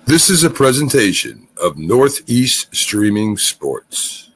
This is a presentation of Northeast Streaming Sports.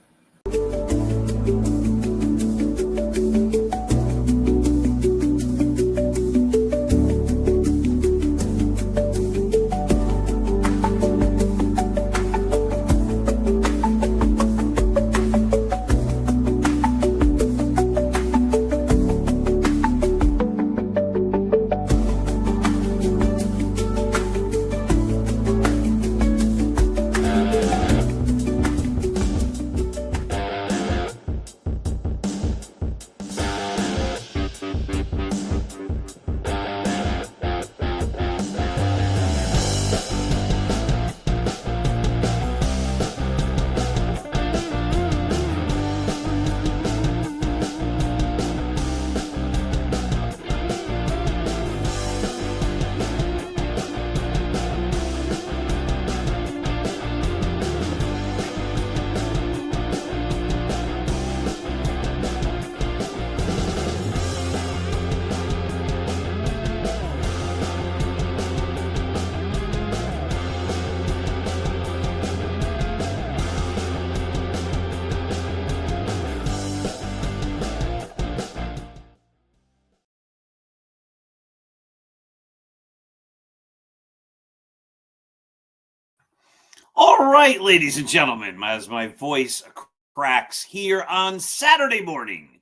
All right, ladies and gentlemen, as my voice cracks here on Saturday morning,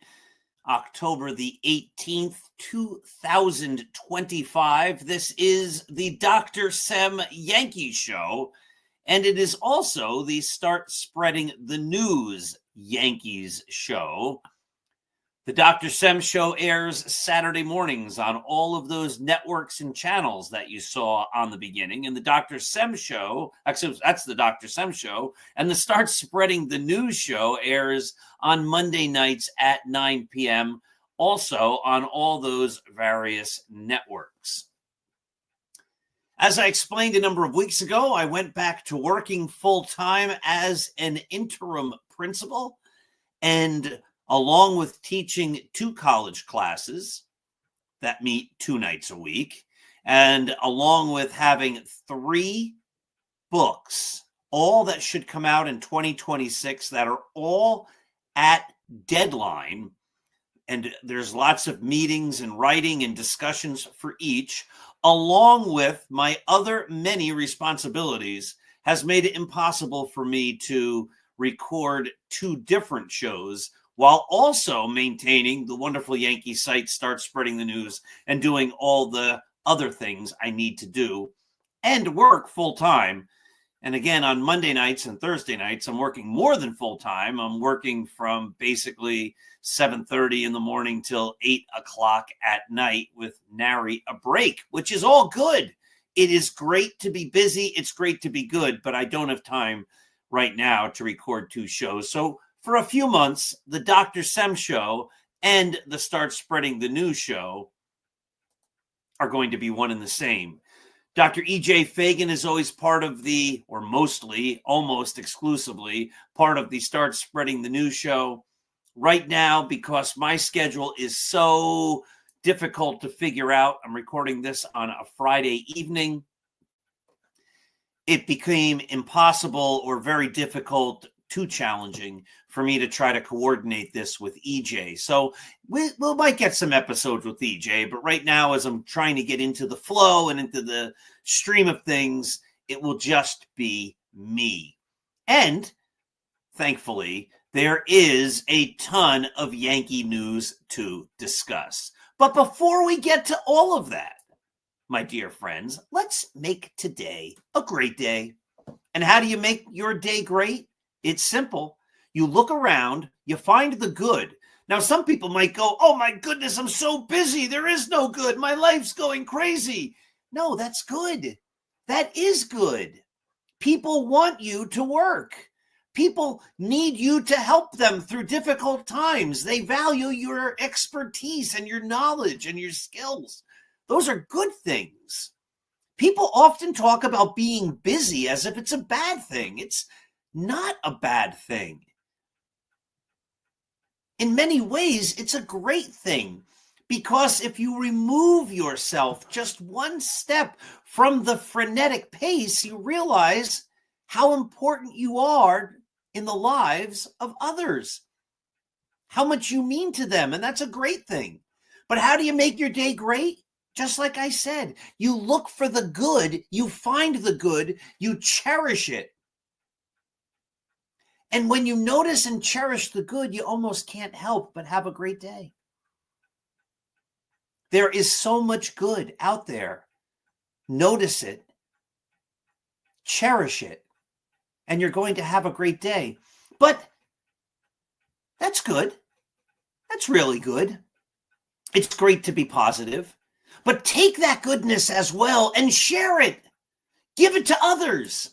October the 18th, 2025, this is the Dr. Sem Yankees Show, and it is also the Start Spreading the News Yankees Show. The Dr. Sem Show airs Saturday mornings on all of those networks and channels that you saw on the beginning. And the Dr. Sem Show, actually, that's the Dr. Sem Show. And the Start Spreading the News Show airs on Monday nights at 9 p.m., also on all those various networks. As I explained a number of weeks ago, I went back to working full-time as an interim principal, and along with teaching 2 college classes that meet 2 nights a week, and along with having 3 books, all that should come out in 2026 that are all at deadline, and there's lots of meetings and writing and discussions for each, along with my other many responsibilities, has made it impossible for me to record 2 different shows while also maintaining the wonderful Yankee site, Start Spreading the News, and doing all the other things I need to do and work full-time. And again, on Monday nights and Thursday nights, I'm working more than full-time. I'm working from basically 7:30 in the morning till 8 o'clock at night with nary a break, which is all good. It is great to be busy. It's great to be good, but I don't have time right now to record 2 shows. So for a few months, the Dr. Sem Show and the Start Spreading the News Show are going to be one and the same. Dr. E.J. Fagan is always part of the, or mostly, almost exclusively, part of the Start Spreading the News Show. Right now, because my schedule is so difficult to figure out, I'm recording this on a Friday evening, it became impossible or very difficult, too challenging for me to try to coordinate this with EJ. So we might get some episodes with EJ, but right now, as I'm trying to get into the flow and into the stream of things, it will just be me. And thankfully, there is a ton of Yankee news to discuss. But before we get to all of that, my dear friends, let's make today a great day. And how do you make your day great? It's simple. You look around, you find the good. Now, some people might go, oh my goodness, I'm so busy. There is no good. My life's going crazy. No, that's good. That is good. People want you to work. People need you to help them through difficult times. They value your expertise and your knowledge and your skills. Those are good things. People often talk about being busy as if it's a bad thing. It's not a bad thing. In many ways, it's a great thing Because if you remove yourself just one step from the frenetic pace, you realize how important you are in the lives of others, how much you mean to them. And that's a great thing. But how do you make your day great? Just like I said, you look for the good, you find the good, you cherish it. And when you notice and cherish the good, you almost can't help but have a great day. There is so much good out there. Notice it, cherish it, and you're going to have a great day. But that's good. That's really good. It's great to be positive, but take that goodness as well and share it. Give it to others.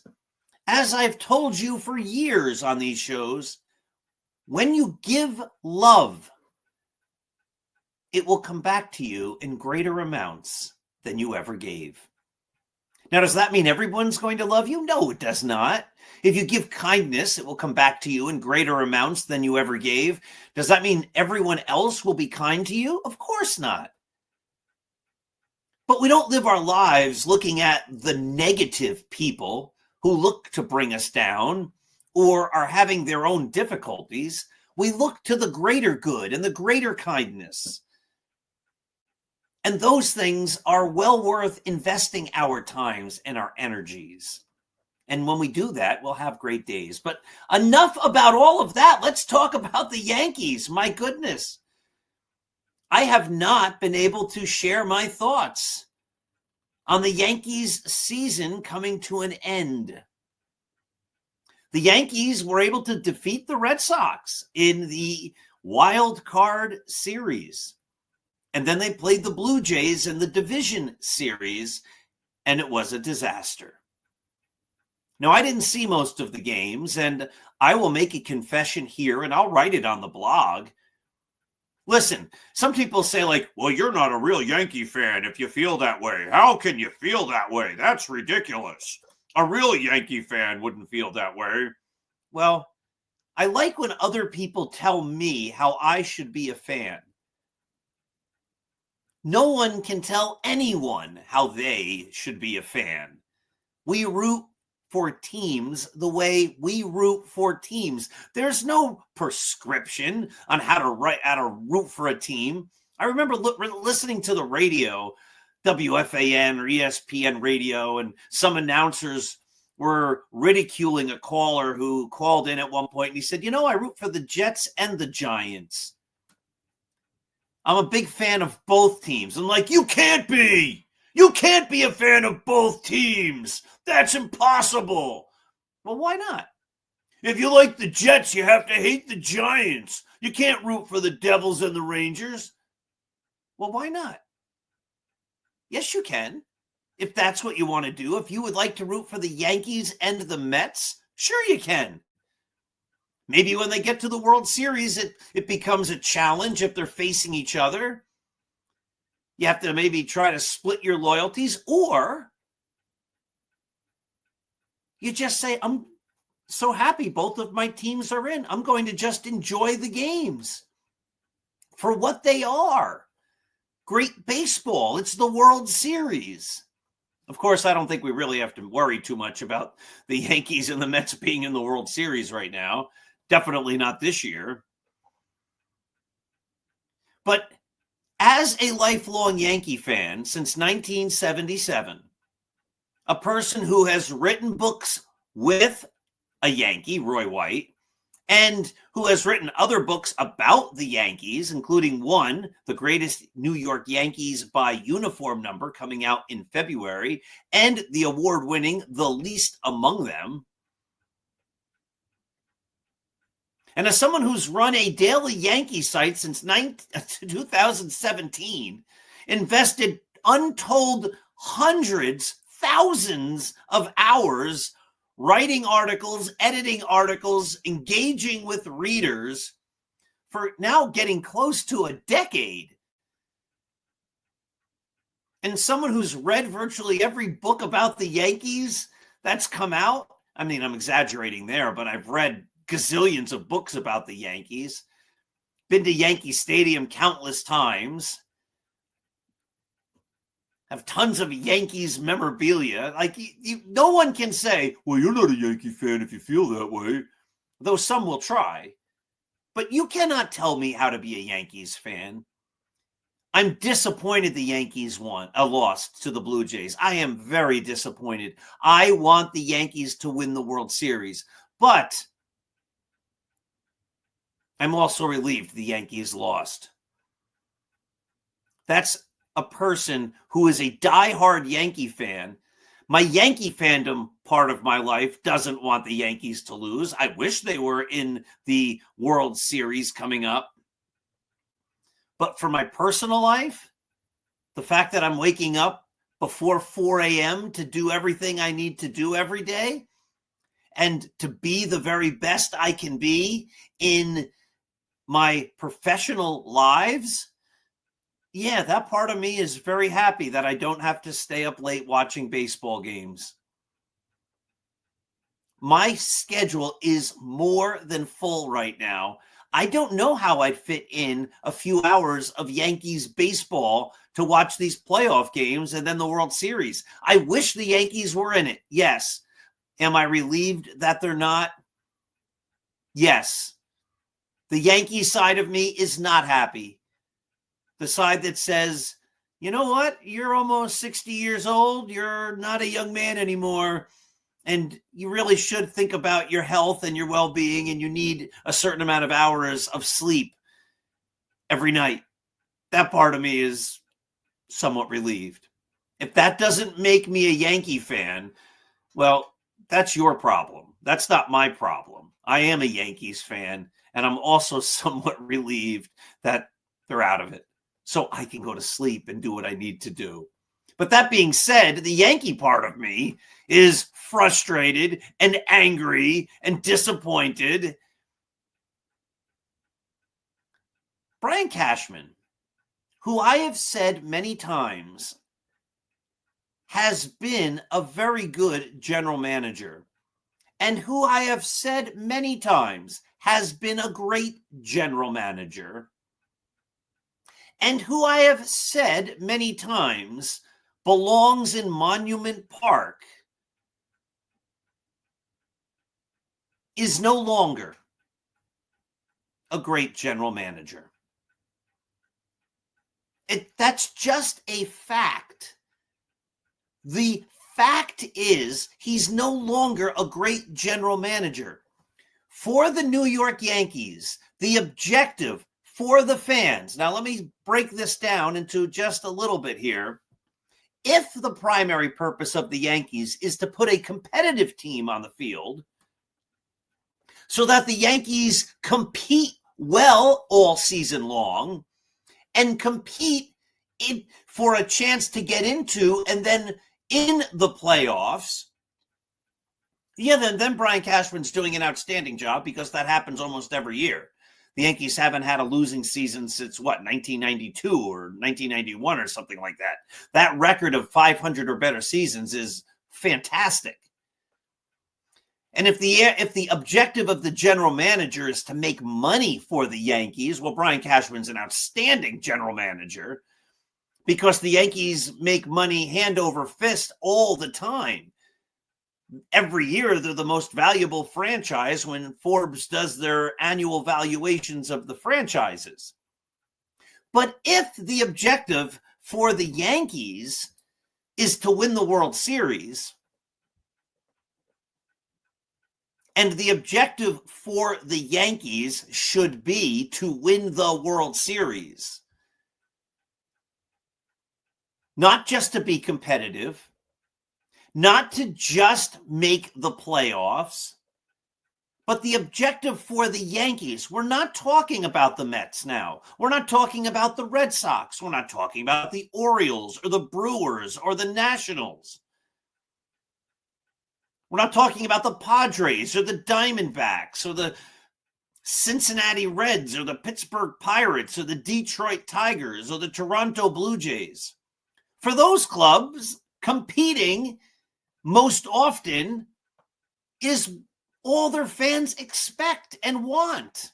As I've told you for years on these shows, when you give love, it will come back to you in greater amounts than you ever gave. Now, does that mean everyone's going to love you? No, it does not. If you give kindness, it will come back to you in greater amounts than you ever gave. Does that mean everyone else will be kind to you? Of course not. But we don't live our lives looking at the negative people who look to bring us down or are having their own difficulties. We look to the greater good and the greater kindness. And those things are well worth investing our times and our energies. And when we do that, we'll have great days. But enough about all of that. Let's talk about the Yankees. My goodness. I have not been able to share my thoughts on the Yankees season coming to an end. The Yankees were able to defeat the Red Sox in the wild card series. And then they played the Blue Jays in the division series, and it was a disaster. Now, I didn't see most of the games, and I will make a confession here, and I'll write it on the blog. Listen, some people say, like, well, you're not a real Yankee fan if you feel that way. How can you feel that way? That's ridiculous. A real Yankee fan wouldn't feel that way. Well, I like when other people tell me how I should be a fan. No one can tell anyone how they should be a fan. We root for teams the way we root for teams. There's no prescription on how to root for a team. I remember listening to the radio, WFAN or ESPN radio, and some announcers were ridiculing a caller who called in at one point, and he said, I root for the Jets and the Giants. I'm a big fan of both teams. I'm like, you can't be. You can't be a fan of both teams. That's impossible. Well, why not? If you like the Jets, you have to hate the Giants. You can't root for the Devils and the Rangers. Well, why not? Yes, you can. If that's what you want to do. If you would like to root for the Yankees and the Mets, sure you can. Maybe when they get to the World Series, it becomes a challenge if they're facing each other. You have to maybe try to split your loyalties, or you just say, I'm so happy both of my teams are in. I'm going to just enjoy the games for what they are. Great baseball. It's the World Series. Of course, I don't think we really have to worry too much about the Yankees and the Mets being in the World Series right now. Definitely not this year. But as a lifelong Yankee fan since 1977, a person who has written books with a Yankee, Roy White, and who has written other books about the Yankees, including one, The Greatest New York Yankees by Uniform Number, coming out in February, and the award-winning The Least Among Them. And as someone who's run a daily Yankee site since 2017, invested untold hundreds, thousands of hours writing articles, editing articles, engaging with readers for now getting close to a decade. And someone who's read virtually every book about the Yankees that's come out. I mean, I'm exaggerating there, but I've read gazillions of books about the Yankees, been to Yankee Stadium countless times, have tons of Yankees memorabilia. Like, no one can say, well, you're not a Yankee fan if you feel that way, though some will try. But you cannot tell me how to be a Yankees fan. I'm disappointed the Yankees lost to the Blue Jays. I am very disappointed. I want the Yankees to win the World Series, but I'm also relieved the Yankees lost. That's a person who is a diehard Yankee fan. My Yankee fandom part of my life doesn't want the Yankees to lose. I wish they were in the World Series coming up. But for my personal life, the fact that I'm waking up before 4 a.m. to do everything I need to do every day and to be the very best I can be in my professional lives, yeah, that part of me is very happy that I don't have to stay up late watching baseball games. My schedule is more than full right now. I don't know how I'd fit in a few hours of Yankees baseball to watch these playoff games and then the World Series. I wish the Yankees were in it. Yes. Am I relieved that they're not? Yes. The Yankee side of me is not happy. The side that says, you know what? You're almost 60 years old. You're not a young man anymore. And you really should think about your health and your well-being, and you need a certain amount of hours of sleep every night. That part of me is somewhat relieved. If that doesn't make me a Yankee fan, well, that's your problem. That's not my problem. I am a Yankees fan, and I'm also somewhat relieved that they're out of it, so I can go to sleep and do what I need to do. But that being said, the Yankee part of me is frustrated and angry and disappointed. Brian Cashman, who I have said many times has been a very good general manager, and who I have said many times has been a great general manager, and who I have said many times belongs in Monument Park, is no longer a great general manager. That's just a fact. The fact is he's no longer a great general manager. For the New York Yankees, the objective for the fans, now let me break this down into just a little bit here. If the primary purpose of the Yankees is to put a competitive team on the field so that the Yankees compete well all season long and compete for a chance to get into and then in the playoffs, yeah, then Brian Cashman's doing an outstanding job, because that happens almost every year. The Yankees haven't had a losing season since, 1992 or 1991 or something like that. That record of 500 or better seasons is fantastic. And if the objective of the general manager is to make money for the Yankees, well, Brian Cashman's an outstanding general manager, because the Yankees make money hand over fist all the time. Every year, they're the most valuable franchise when Forbes does their annual valuations of the franchises. But if the objective for the Yankees is to win the World Series, and the objective for the Yankees should be to win the World Series, not just to be competitive, not to just make the playoffs, but the objective for the Yankees. We're not talking about the Mets now. We're not talking about the Red Sox. We're not talking about the Orioles or the Brewers or the Nationals. We're not talking about the Padres or the Diamondbacks or the Cincinnati Reds or the Pittsburgh Pirates or the Detroit Tigers or the Toronto Blue Jays. For those clubs, competing most often is all their fans expect and want.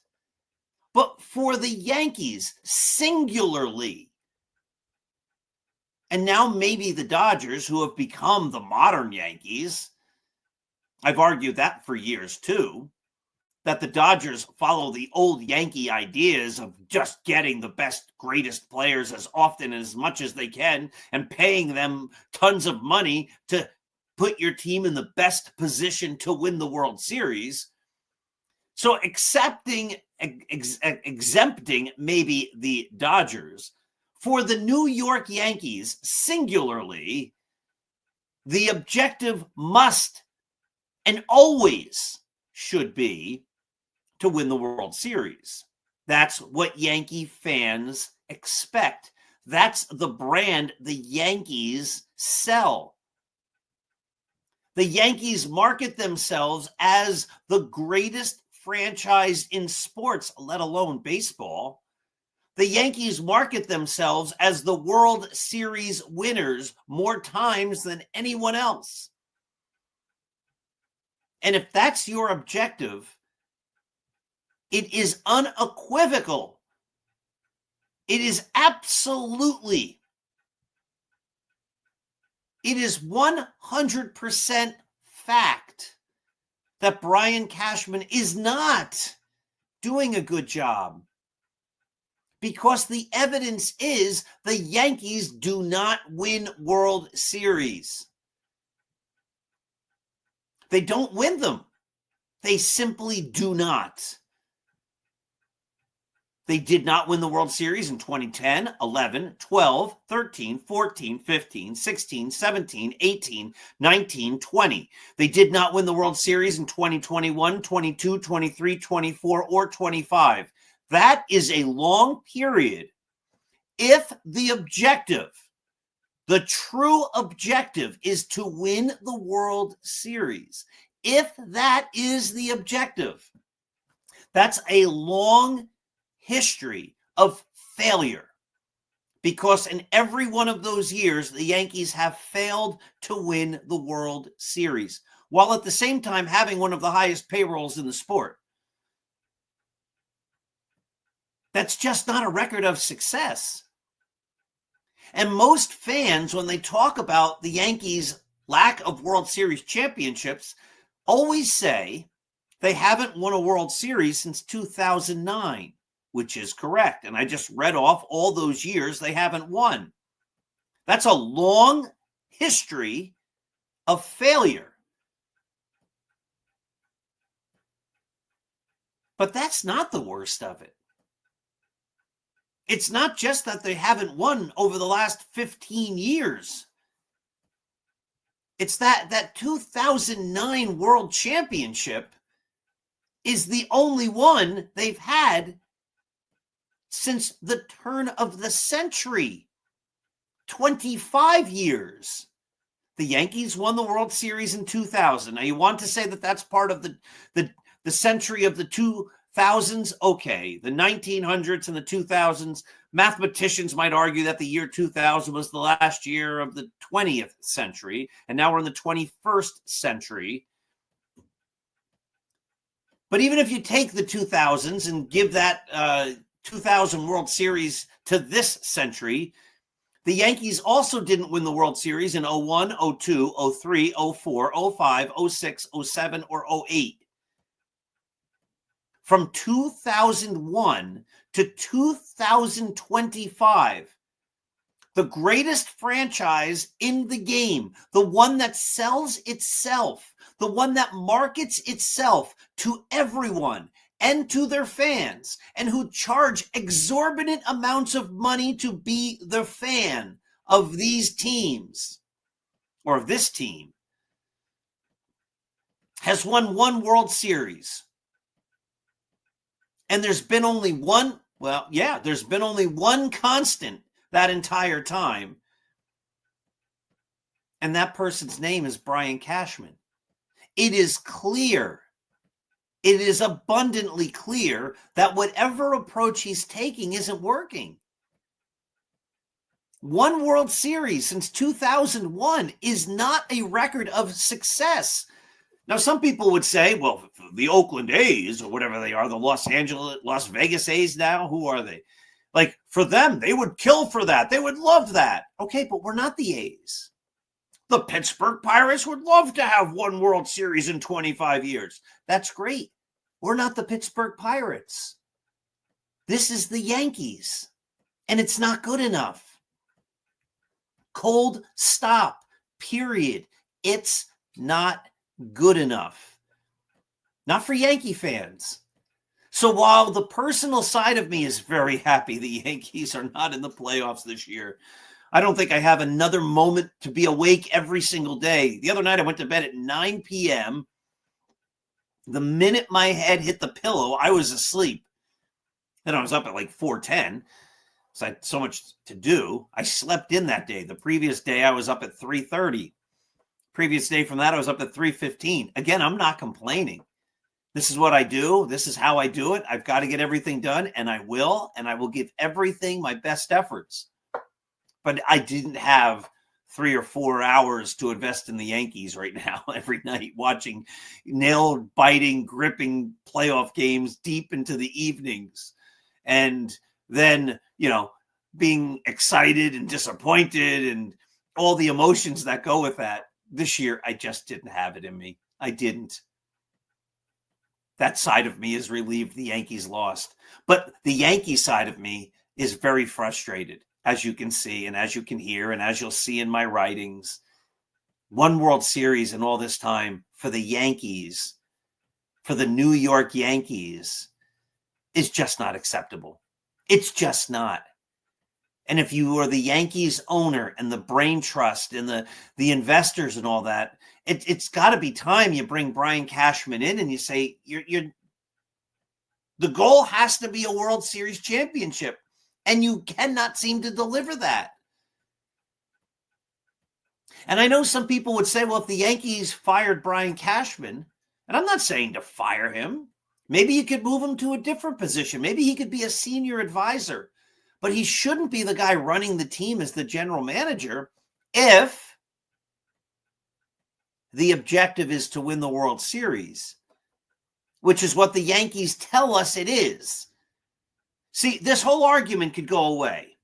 But for the Yankees, singularly, And now maybe the Dodgers, who have become the modern Yankees, I've argued that for years too, that the Dodgers follow the old Yankee ideas of just getting the best, greatest players as often and as much as they can and paying them tons of money to put your team in the best position to win the World Series. So exempting maybe the Dodgers, for the New York Yankees singularly, the objective must and always should be to win the World Series. That's what Yankee fans expect. That's the brand the Yankees sell. The Yankees market themselves as the greatest franchise in sports, let alone baseball. The Yankees market themselves as the World Series winners more times than anyone else. And if that's your objective, it is unequivocal. It is absolutely, it is 100% fact that Brian Cashman is not doing a good job, because the evidence is the Yankees do not win World Series. They don't win them. They simply do not. They did not win the World Series in 2010, 11, 12, 13, 14, 15, 16, 17, 18, 19, 20. They did not win the World Series in 2021, 22, 23, 24, or 25. That is a long period. If the objective, the true objective, is to win the World Series, if that is the objective, that's a long history of failure, because in every one of those years, the Yankees have failed to win the World Series, while at the same time having one of the highest payrolls in the sport. That's just not a record of success. And most fans, when they talk about the Yankees' lack of World Series championships, always say they haven't won a World Series since 2009. Which is correct. And I just read off all those years they haven't won. That's a long history of failure. But that's not the worst of it. It's not just that they haven't won over the last 15 years. It's that 2009 World Championship is the only one they've had since the turn of the century, 25 years. The Yankees won the World Series in 2000. Now, you want to say that that's part of the century of the 2000s? Okay, the 1900s and the 2000s. Mathematicians might argue that the year 2000 was the last year of the 20th century, and now we're in the 21st century. But even if you take the 2000s and give that 2000 World Series to this century, the Yankees also didn't win the World Series in 01, 02, 03, 04, 05, 06, 07, or 08. From 2001 to 2025, the greatest franchise in the game, the one that sells itself, the one that markets itself to everyone and to their fans, and who charge exorbitant amounts of money to be the fan of these teams, or of this team, has won one World Series. And there's been only one, there's been only one constant that entire time. And that person's name is Brian Cashman. It is clear, it is abundantly clear that whatever approach he's taking isn't working. One World Series since 2001 is not a record of success. Now, some people would say, well, the Oakland A's or whatever they are, the Las Vegas A's now, who are they? Like for them, they would kill for that. They would love that. Okay, but we're not the A's. The Pittsburgh Pirates would love to have one World Series in 25 years. That's great. We're not the Pittsburgh Pirates. This is the Yankees, and it's not good enough. Cold stop, period. It's not good enough. Not for Yankee fans. So while the personal side of me is very happy the Yankees are not in the playoffs this year, I don't think I have another moment to be awake every single day. The other night I went to bed at 9 p.m. The minute my head hit the pillow, I was asleep. Then I was up at like 4:10. So I had so much to do. I slept in that day. The previous day I was up at 3:30. Previous day from that I was up at 3:15. Again, I'm not complaining. This is what I do. This is how I do it. I've got to get everything done, and I will give everything my best efforts. But I didn't have 3 or 4 hours to invest in the Yankees right now every night, watching nail-biting, gripping playoff games deep into the evenings. And then, being excited and disappointed and all the emotions that go with that. This year, I just didn't have it in me. I didn't. That side of me is relieved the Yankees lost. But the Yankee side of me is very frustrated, as you can see and as you can hear and as you'll see in my writings. One World Series in all this time for the Yankees, for the New York Yankees, is just not acceptable. It's just not. And if you are the Yankees owner and the brain trust and the investors and all that, it's got to be time you bring Brian Cashman in and you say, the goal has to be a World Series championship, and you cannot seem to deliver that. And I know some people would say, well, if the Yankees fired Brian Cashman, and I'm not saying to fire him, maybe you could move him to a different position. Maybe he could be a senior advisor, but he shouldn't be the guy running the team as the general manager if the objective is to win the World Series, which is what the Yankees tell us it is. See, this whole argument could go away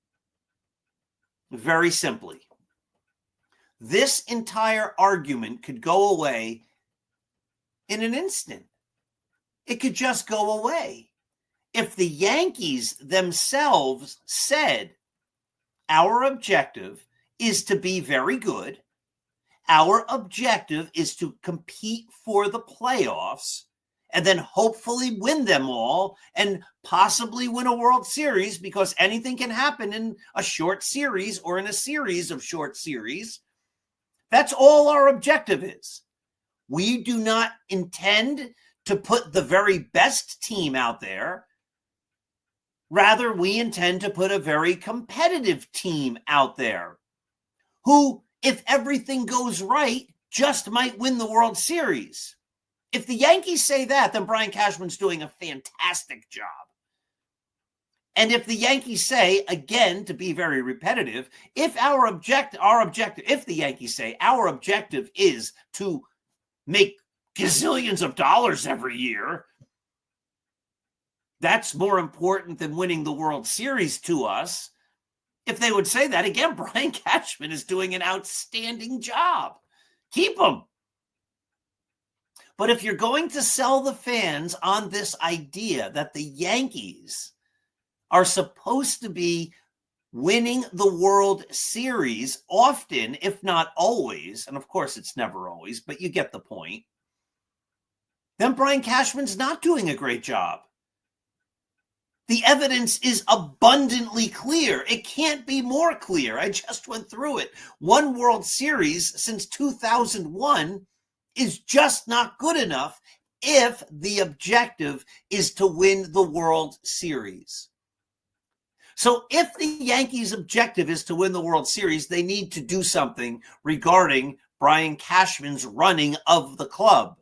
very simply. This entire argument could go away in an instant. It could just go away. If the Yankees themselves said, our objective is to be very good, our objective is to compete for the playoffs and then hopefully win them all and possibly win a World Series, because anything can happen in a short series or in a series of short series. That's all our objective is. We do not intend to put the very best team out there. Rather, we intend to put a very competitive team out there who, if everything goes right, just might win the World Series. If the Yankees say that, then Brian Cashman's doing a fantastic job. And if the Yankees say, again, to be very repetitive, if the Yankees say our objective is to make gazillions of dollars every year, that's more important than winning the World Series to us. If they would say that, again, Brian Cashman is doing an outstanding job. Keep him. But if you're going to sell the fans on this idea that the Yankees are supposed to be winning the World Series often, if not always, and of course it's never always, but you get the point, then Brian Cashman's not doing a great job. The evidence is abundantly clear. It can't be more clear. I just went through it. One World Series since 2001 is just not good enough if the objective is to win the World Series. So if the Yankees' objective is to win the World Series, they need to do something regarding Brian Cashman's running of the club.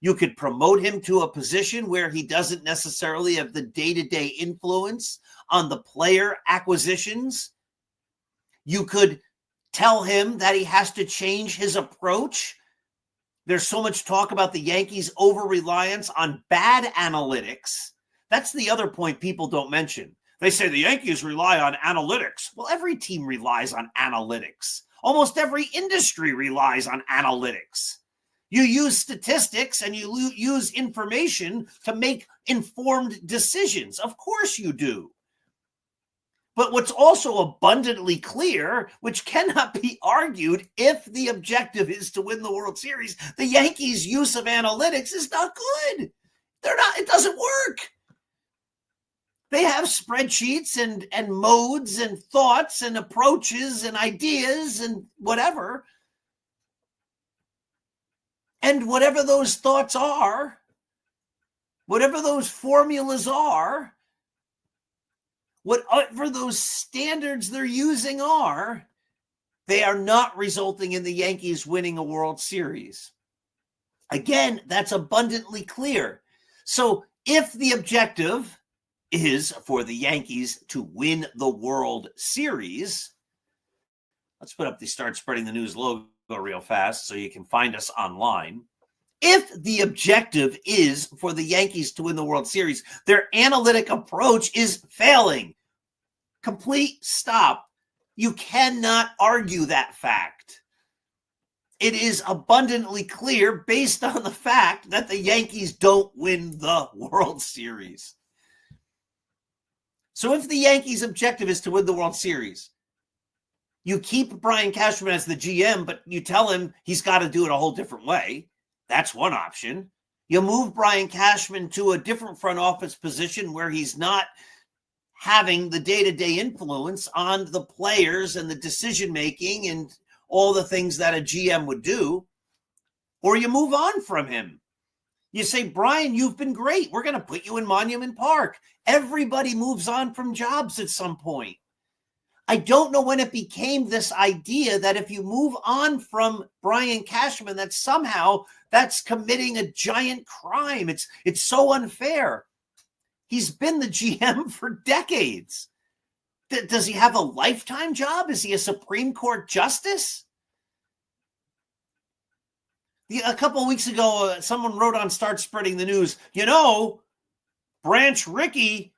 You could promote him to a position where he doesn't necessarily have the day-to-day influence on the player acquisitions. You could tell him that he has to change his approach. There's so much talk about the Yankees' over-reliance on bad analytics. That's the other point people don't mention. They say the Yankees rely on analytics. Well, every team relies on analytics. Almost every industry relies on analytics. You use statistics and you use information to make informed decisions. Of course you do. But what's also abundantly clear, which cannot be argued if the objective is to win the World Series, the Yankees' use of analytics is not good. It doesn't work. They have spreadsheets and modes and thoughts and approaches and ideas and whatever. And whatever those thoughts are, whatever those formulas are, whatever those standards they're using are, they are not resulting in the Yankees winning a World Series. Again, that's abundantly clear. So if the objective is for the Yankees to win the World Series, let's put up the Start Spreading the News logo real fast so you can find us online. If the objective is for the Yankees to win the World Series, their analytic approach is failing. Complete stop. You cannot argue that fact. It is abundantly clear based on the fact that the Yankees don't win the World Series. So if the Yankees' objective is to win the World Series, you keep Brian Cashman as the GM, but you tell him he's got to do it a whole different way. That's one option. You move Brian Cashman to a different front office position where he's not having the day-to-day influence on the players and the decision-making and all the things that a GM would do. Or you move on from him. You say, Brian, you've been great. We're going to put you in Monument Park. Everybody moves on from jobs at some point. I don't know when it became this idea that if you move on from Brian Cashman, that somehow that's committing a giant crime. It's so unfair. He's been the GM for decades. Does he have a lifetime job? Is he a Supreme Court justice? A couple of weeks ago, someone wrote on Start Spreading the News, Branch Rickey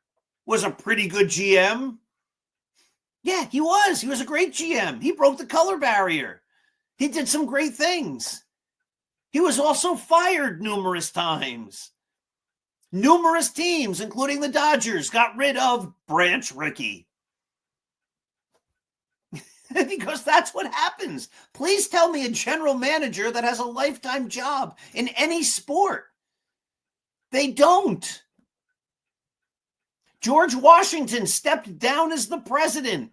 was a pretty good GM. Yeah, he was. He was a great GM. He broke the color barrier. He did some great things. He was also fired numerous times. Numerous teams, including the Dodgers, got rid of Branch Rickey. Because that's what happens. Please tell me a general manager that has a lifetime job in any sport. They don't. George Washington stepped down as the president.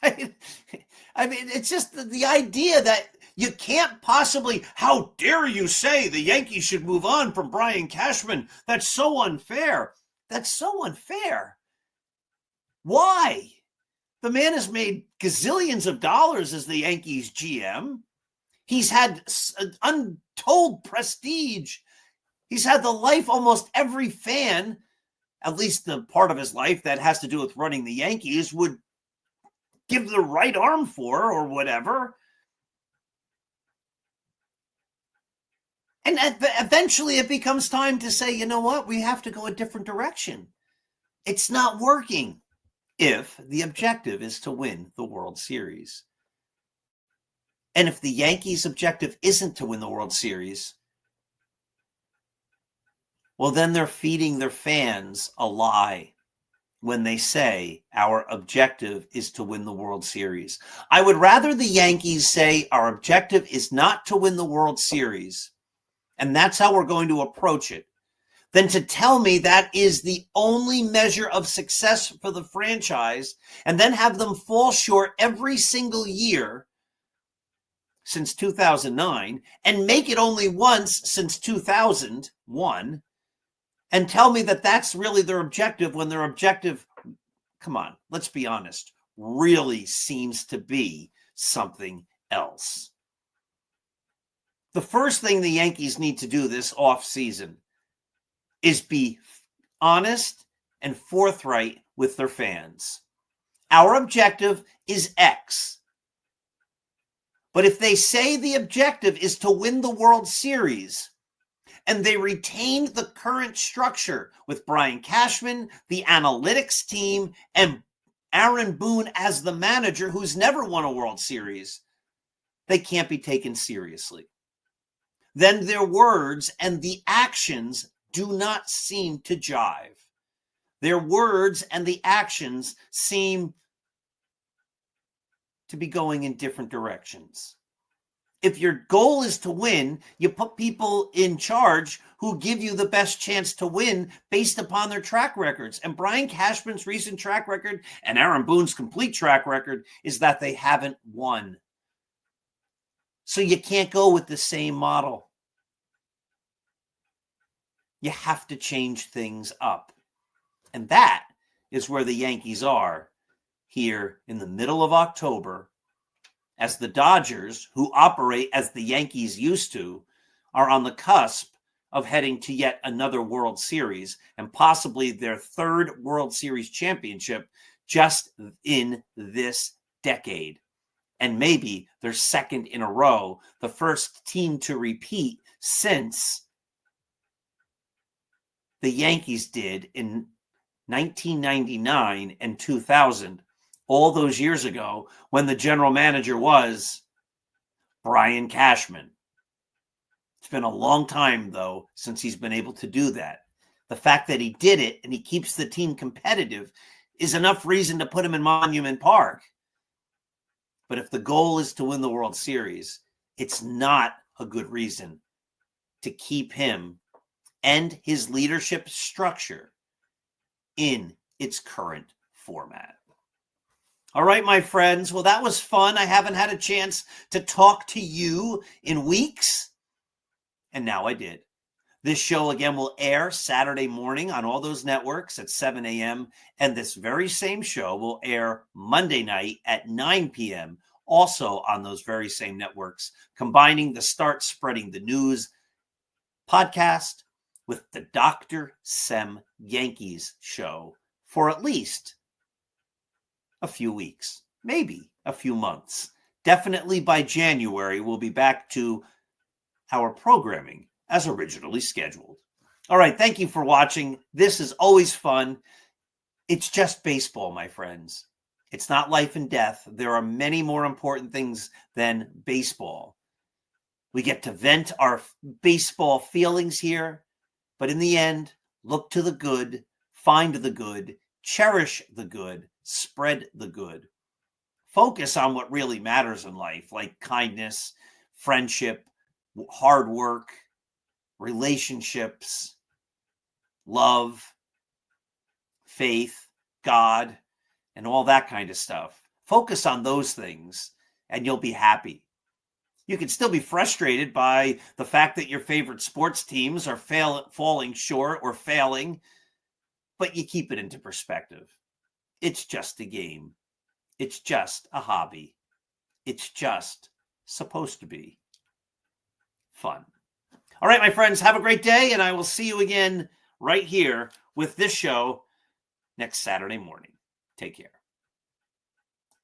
I mean, it's just the idea that you can't possibly, how dare you say the Yankees should move on from Brian Cashman? That's so unfair. That's so unfair. Why? The man has made gazillions of dollars as the Yankees GM. He's had untold prestige. He's had the life almost every fan, at least the part of his life that has to do with running the Yankees, would give the right arm for or whatever. And eventually it becomes time to say, you know what? We have to go a different direction. It's not working if the objective is to win the World Series. And if the Yankees' objective isn't to win the World Series, well, then they're feeding their fans a lie when they say our objective is to win the World Series. I would rather the Yankees say our objective is not to win the World Series, and that's how we're going to approach it, than to tell me that is the only measure of success for the franchise and then have them fall short every single year since 2009 and make it only once since 2001 and tell me that that's really their objective when their objective, come on, let's be honest, really seems to be something else. The first thing the Yankees need to do this offseason is be honest and forthright with their fans. Our objective is X. But if they say the objective is to win the World Series, and they retained the current structure with Brian Cashman, the analytics team, and Aaron Boone as the manager who's never won a World Series, they can't be taken seriously. Then their words and the actions do not seem to jive. Their words and the actions seem to be going in different directions. If your goal is to win, you put people in charge who give you the best chance to win based upon their track records. And Brian Cashman's recent track record and Aaron Boone's complete track record is that they haven't won. So you can't go with the same model. You have to change things up. And that is where the Yankees are here in the middle of October, as the Dodgers, who operate as the Yankees used to, are on the cusp of heading to yet another World Series and possibly their third World Series championship just in this decade. And maybe their second in a row, the first team to repeat since the Yankees did in 1999 and 2000. All those years ago, when the general manager was Brian Cashman. It's been a long time, though, since he's been able to do that. The fact that he did it and he keeps the team competitive is enough reason to put him in Monument Park. But if the goal is to win the World Series, it's not a good reason to keep him and his leadership structure in its current format. All right, my friends. Well, that was fun. I haven't had a chance to talk to you in weeks, and now I did. This show, again, will air Saturday morning on all those networks at 7 a.m., and this very same show will air Monday night at 9 p.m., also on those very same networks, combining the Start Spreading the News podcast with the Dr. Sem Yankees Show for at least a few weeks, maybe a few months. Definitely by January, we'll be back to our programming as originally scheduled. All right, thank you for watching. This is always fun. It's just baseball, my friends. It's not life and death. There are many more important things than baseball. We get to vent our baseball feelings here, but in the end, look to the good, find the good, cherish the good, spread the good. Focus on what really matters in life, like kindness, friendship, hard work, relationships, love, faith, God, and all that kind of stuff. Focus on those things and you'll be happy. You can still be frustrated by the fact that your favorite sports teams are falling short or failing, but you keep it into perspective. It's just a game. It's just a hobby. It's just supposed to be fun. All right, my friends, have a great day, and I will see you again right here with this show next Saturday morning. Take care.